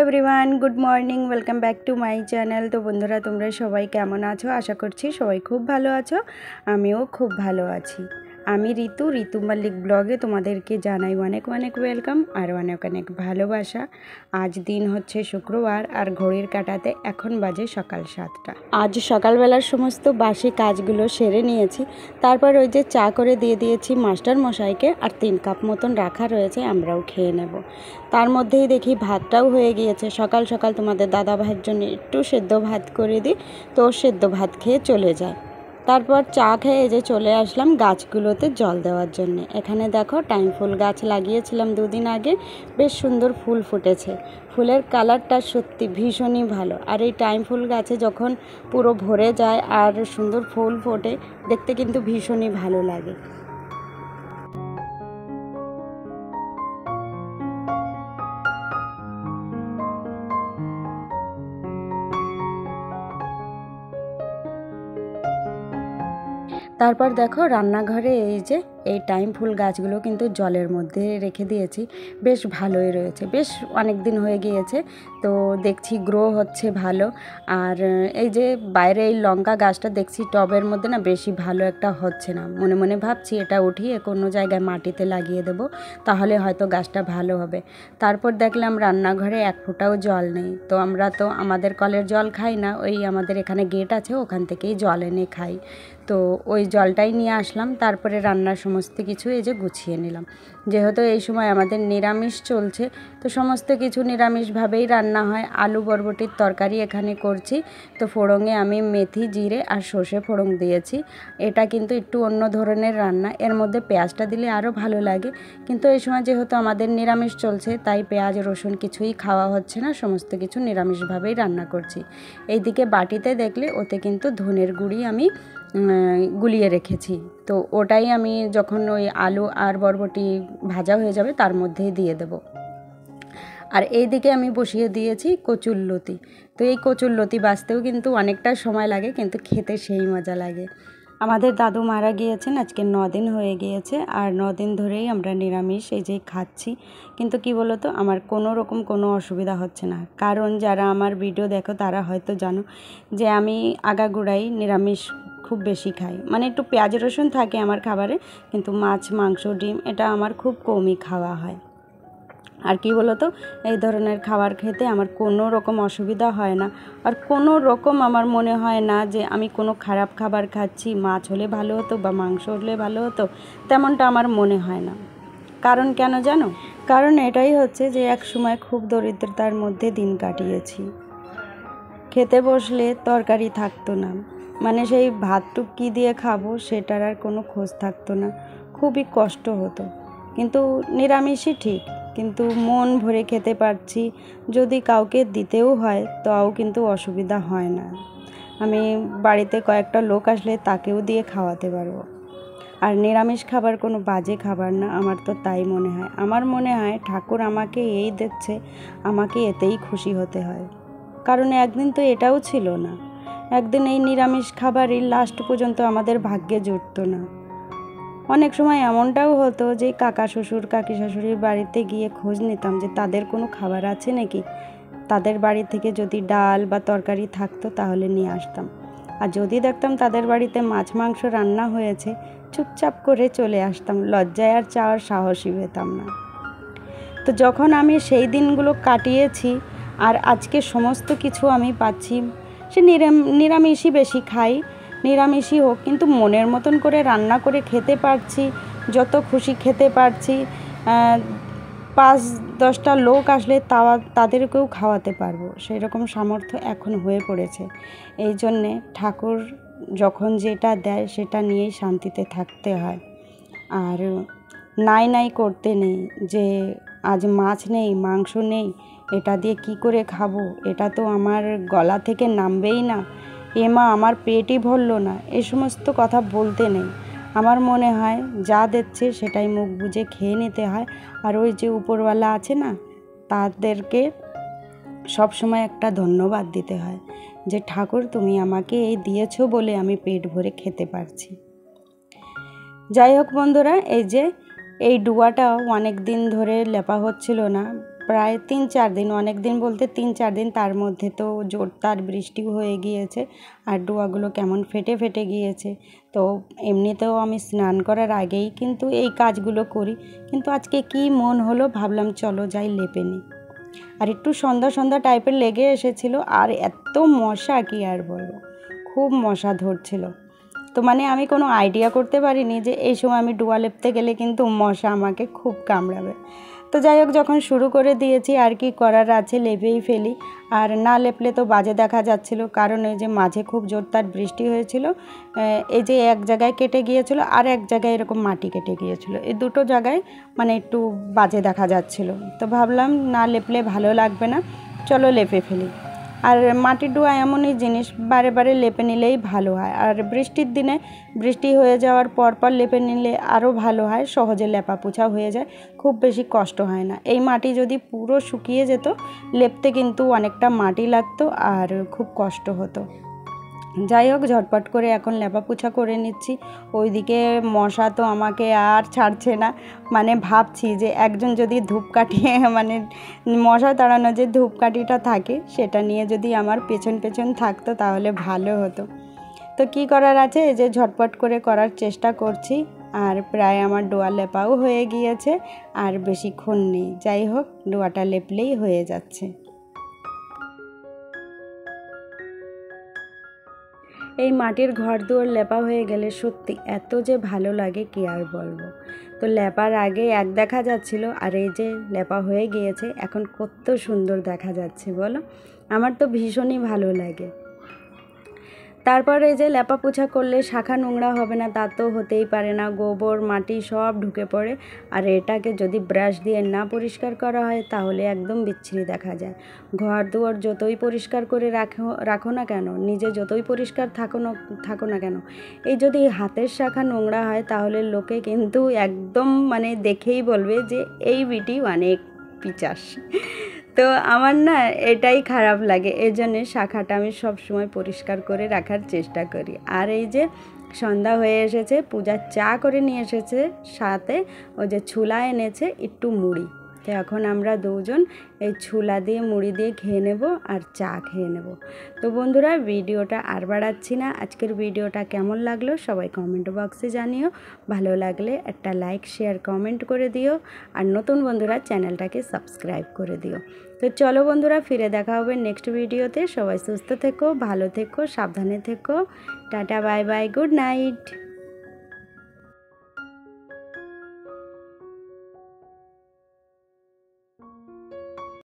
Everyone, good morning, welcome back to my channel. তো বন্ধুরা, তোমরা সবাই কেমন আছো? আশা করছি সবাই খুব ভালো আছো। আমিও খুব ভালো আছি। আমি ঋতু মল্লিক ব্লগে তোমাদেরকে জানাই অনেক অনেক ওয়েলকাম আর অনেক অনেক ভালোবাসা। আজ দিন হচ্ছে শুক্রবার আর ঘড়ির কাঁটাতে এখন বাজে সকাল 7টা। আজ সকালবেলার সমস্ত বাসি কাজগুলো সেরে নিয়েছি। তারপর ওই যে চা করে দিয়ে দিয়েছি মাস্টার মশাইকে, আর 3 কাপ মতন রাখা রয়েছে, আমরাও খেয়ে নেব। তার মধ্যেই দেখি ভাতটাও হয়ে গিয়েছে। সকাল সকাল তোমাদের দাদা ভাইয়ের জন্য একটু সেদ্ধ ভাত করে দিই, তো সেদ্ধ ভাত খেয়ে চলে যায়। তারপর চা খেয়ে এই যে চলে আসলাম গাছগুলোতে জল দেওয়ার জন্য। এখানে দেখো টাইম ফুল গাছ লাগিয়েছিলাম 2 দিন আগে, বেশ সুন্দর ফুল ফুটেছে। ফুলের কালারটা সত্যি ভীষণই ভালো। আর এই টাইম ফুল গাছে যখন পুরো ভরে যায় আর সুন্দর ফুল ফোটে, দেখতে কিন্তু ভীষণই ভালো লাগে। তারপর দেখো রান্নাঘরে এই টাইম ফুল গাছগুলো কিন্তু জলের মধ্যে রেখে দিয়েছি, বেশ ভালোই রয়েছে। বেশ অনেক দিন হয়ে গিয়েছে, তো দেখছি গ্রো হচ্ছে ভালো। আর এই যে বাইরে এই লঙ্কা গাছটা দেখছি টবের মধ্যে না বেশি ভালো একটা হচ্ছে না। মনে মনে ভাবছি এটা উঠিয়ে কোনো জায়গায় মাটিতে লাগিয়ে দেব, তাহলে হয়তো গাছটা ভালো হবে। তারপর দেখলাম রান্নাঘরে 1 ফোঁটাও জল নেই। তো আমরা তো আমাদের কলের জল খাই না, ওই আমাদের এখানে গেট আছে, ওখান থেকেই জল এনে খাই। তো ওই জলটাই নিয়ে আসলাম। তারপরে রান্নার সমস্ত কিছু এই যে গুছিয়ে নিলাম। যেহেতু এই সময় আমাদের নিরামিষ চলছে, তো সমস্ত কিছু নিরামিষভাবেই রান্না হয়। আলু বরবটির তরকারি এখানে করছি। তো ফোড়ঙে আমি মেথি, জিরে আর সর্ষে ফোড়ন দিয়েছি। এটা কিন্তু একটু অন্য ধরনের রান্না, এর মধ্যে পেঁয়াজটা দিলে আরও ভালো লাগে। কিন্তু এই সময় যেহেতু আমাদের নিরামিষ চলছে, তাই পেঁয়াজ রসুন কিছুই খাওয়া হচ্ছে না, সমস্ত কিছু নিরামিষভাবেই রান্না করছি। এইদিকে বাটিতে দেখলে ওতে কিন্তু ধনের গুঁড়ি আমি গুলিয়ে রেখেছি। তো ওটাই আমি যখন ওই আলু আর বরবটি ভাজা হয়ে যাবে তার মধ্যেই দিয়ে দেব। আর এইদিকে আমি বসিয়ে দিয়েছি কচুরলতি। তো এই কচুরলতি বাছতেও কিন্তু অনেকটা সময় লাগে, কিন্তু খেতে সেই মজা লাগে। আমাদের দাদু মারা গিয়েছেন, আজকে 9 দিন হয়ে গিয়েছে। আর 9 দিন ধরেই আমরা নিরামিষ এই যে খাচ্ছি। কিন্তু কি বলো তো, আমার কোনো রকম কোনো অসুবিধা হচ্ছে না। কারণ যারা আমার ভিডিও দেখো তারা হয়তো জানো যে আমি আগাগোড়াই নিরামিষ খুব বেশি খাই। মানে একটু পেঁয়াজ রসুন থাকে আমার খাবারে, কিন্তু মাছ মাংস ডিম এটা আমার খুব কমই খাওয়া হয়। আর কি বলো তো, এই ধরনের খাবার খেতে আমার কোনো রকম অসুবিধা হয় না। আর কোনো রকম আমার মনে হয় না যে আমি কোনো খারাপ খাবার খাচ্ছি। মাছ হলে ভালো হতো বা মাংস হলে ভালো হতো, তেমনটা আমার মনে হয় না। কারণ কেন জানো? কারণ এটাই হচ্ছে যে এক সময় খুব দরিদ্রতার মধ্যে দিন কাটিয়েছি। খেতে বসলে তরকারি থাকতো না, মানে সেই ভাতটুক কী দিয়ে খাবো সেটার আর কোনো খোঁজ থাকতো না, খুবই কষ্ট হতো। কিন্তু নিরামিষই ঠিক, কিন্তু মন ভরে খেতে পারছি। যদি কাউকে দিতেও হয় তাও কিন্তু অসুবিধা হয় না। আমি বাড়িতে কয়েকটা লোক আসলে তাকেও দিয়ে খাওয়াতে পারবো। আর নিরামিষ খাবার কোনো বাজে খাবার না, আমার তো তাই মনে হয়। আমার মনে হয় ঠাকুর আমাকে এই দিচ্ছে, আমাকে এতেই খুশি হতে হয়। কারণ একদিন তো এটাও ছিল না, একদিন এই নিরামিষ খাবারই লাস্ট পর্যন্ত আমাদের ভাগ্যে জুটতো না। অনেক সময় এমনটাও হতো যে কাকা শ্বশুর কাকি শাশুড়ির বাড়িতে গিয়ে খোঁজ নিতাম যে তাদের কোনো খাবার আছে নাকি। তাদের বাড়ি থেকে যদি ডাল বা তরকারি থাকতো তাহলে নিয়ে আসতাম। আর যদি দেখতাম তাদের বাড়িতে মাছ মাংস রান্না হয়েছে, চুপচাপ করে চলে আসতাম, লজ্জায় আর চাওয়ার সাহসই পেতাম না। তো যখন আমি সেই দিনগুলো কাটিয়েছি আর আজকে সমস্ত কিছু আমি পাচ্ছি, সে নিরামিষই বেশি খাই, নিরামিষই হোক, কিন্তু মনের মতন করে রান্না করে খেতে পারছি, যত খুশি খেতে পারছি। 5-10টা লোক আসলে তাদেরকেও খাওয়াতে পারবো, সেই রকম সামর্থ্য এখন হয়ে পড়েছে। এই জন্যে ঠাকুর যখন যেটা দেয় সেটা নিয়েই শান্তিতে থাকতে হয়। আর নাই করতে নেই যে আজ মাছ নেই মাংস নেই, এটা দিয়ে কি করে খাবো, এটা তো আমার গলা থেকে নামবেই না, মা আমার পেটই ভরলো না, এই সমস্ত কথা বলতে নেই। আমার মনে হয় যা দিচ্ছে সেটাই মুখ বুজে খেয়ে নিতে হয়। আর ওই যে উপরওয়ালা আছে না, তাদেরকে সবসময় একটা ধন্যবাদ দিতে হয় যে ঠাকুর তুমি আমাকে এই দিয়েছো বলে আমি পেট ভরে খেতে পারছি। যাই হোক বন্ধুরা, এই যে এই ডুয়াটাও অনেক দিন ধরে লেপা হচ্ছিল না, প্রায় 3-4 দিন, অনেক দিন বলতে 3-4 দিন, তার মধ্যে তো জোরদার বৃষ্টি হয়ে গিয়েছে আর ডোয়াগুলো কেমন ফেটে ফেটে গিয়েছে। তো এমনিতেও আমি স্নান করার আগেই কিন্তু এই কাজগুলো করি, কিন্তু আজকে কি মন হলো, ভাবলাম চলো যাই লেপে নিই। আর একটু সন্ধ্যা সন্ধ্যা টাইপের লেগে এসেছিলো, আর এত মশা কি আর বলবো, খুব মশা ধরছিল। তো মানে আমি কোনো আইডিয়া করতে পারিনি যে এই সময় আমি ডোয়া লেপতে গেলে কিন্তু মশা আমাকে খুব কামড়াবে। তো যাই হোক, যখন শুরু করে দিয়েছি আর কি করার আছে, লেপেই ফেলি। আর না লেপলে তো বাজে দেখা যাচ্ছিল, কারণ এই যে মাঝে খুব জোরদার বৃষ্টি হয়েছিল, এই যে এক জায়গায় কেটে গিয়েছিল আর এক জায়গায় এরকম মাটি কেটে গিয়েছিল, এই দুটো জায়গায় মানে একটু বাজে দেখা যাচ্ছিল। তো ভাবলাম না লেপলে ভালো লাগবে না, চলো লেপে ফেলি। আর মাটির ডোয়া এমনই জিনিস, বারে বারে লেপে নিলেই ভালো হয়। আর বৃষ্টির দিনে বৃষ্টি হয়ে যাওয়ার পর লেপে নিলে আরও ভালো হয়, সহজে লেপা পোছা হয়ে যায়, খুব বেশি কষ্ট হয় না। এই মাটি যদি পুরো শুকিয়ে যেত, লেপতে কিন্তু অনেকটা মাটি লাগতো আর খুব কষ্ট হতো। যাই হোক, ঝটপট করে এখন লেপা পোছা করে নিচ্ছি। ওইদিকে মশা তো আমাকে আর ছাড়ছে না, মানে ভাবছি যে একজন যদি ধূপকাঠি মানে মশা তাড়ানো যে ধূপকাঠিটা থাকে, সেটা নিয়ে যদি আমার পেছন পেছন থাকতো তাহলে ভালো হতো। তো কি করার আছে, এই যে ঝটপট করে করার চেষ্টা করছি। আর প্রায় আমার ডোয়া লেপাও হয়ে গিয়েছে, আর বেশিক্ষণ নেই। যাই হোক, ডোয়াটা লেপলেই হয়ে যাচ্ছে। এই মাটির ঘর দুয়ার লেপা হয়ে গেলে সত্যি এত যে ভালো লাগে কি আর বলবো। তো লেপার আগে এক দেখা যাচ্ছিল, আর এই যে লেপা হয়ে গিয়েছে এখন কত সুন্দর দেখা যাচ্ছে বলো, আমার তো ভীষণই ভালো লাগে। তারপরে এই যে লেপা পোছা করলে শাখা নোংরা হবে না, তা তো হতেই পারে না, গোবর মাটি সব ঢুকে পড়ে। আর এটাকে যদি ব্রাশ দিয়ে না পরিষ্কার করা হয় তাহলে একদম বিচ্ছিরি দেখা যায়। ঘর দুয়ার যতই পরিষ্কার করে রাখো না কেন, নিজে যতই পরিষ্কার থাকো না কেন, এই যদি হাতের শাখা নোংরা হয় তাহলে লোকে কিন্তু একদম মানে দেখেই বলবে যে এই বিটি অনেক পিচাস। তো আমার না এটাই খারাপ লাগে, এই জন্যে শাখাটা আমি সব সময় পরিষ্কার করে রাখার চেষ্টা করি। আর এই যে সন্ধ্যা হয়ে এসেছে, পূজার চা করে নিয়ে এসেছে, সাথে ওই যে ছোলা এনেছে একটু মুড়ি। তো এখন আমরা দুজন এই ছোলা দিয়ে মুড়ি দিয়ে খেয়ে নেব আর চা খেয়ে নেব। তো বন্ধুরা, ভিডিওটা আর বাড়াচ্ছি না, আজকের ভিডিওটা কেমন লাগলো সবাই কমেন্ট বক্সে জানিও। ভালো লাগলে একটা লাইক শেয়ার কমেন্ট করে দিও, আর নতুন বন্ধুরা চ্যানেলটাকে সাবস্ক্রাইব করে দিও। তো চলো বন্ধুরা, ফিরে দেখা হবে নেক্সট ভিডিওতে। সবাই সুস্থ থেকো, ভালো থেকো, সাবধানে থেকো। Tata, bye bye, good night.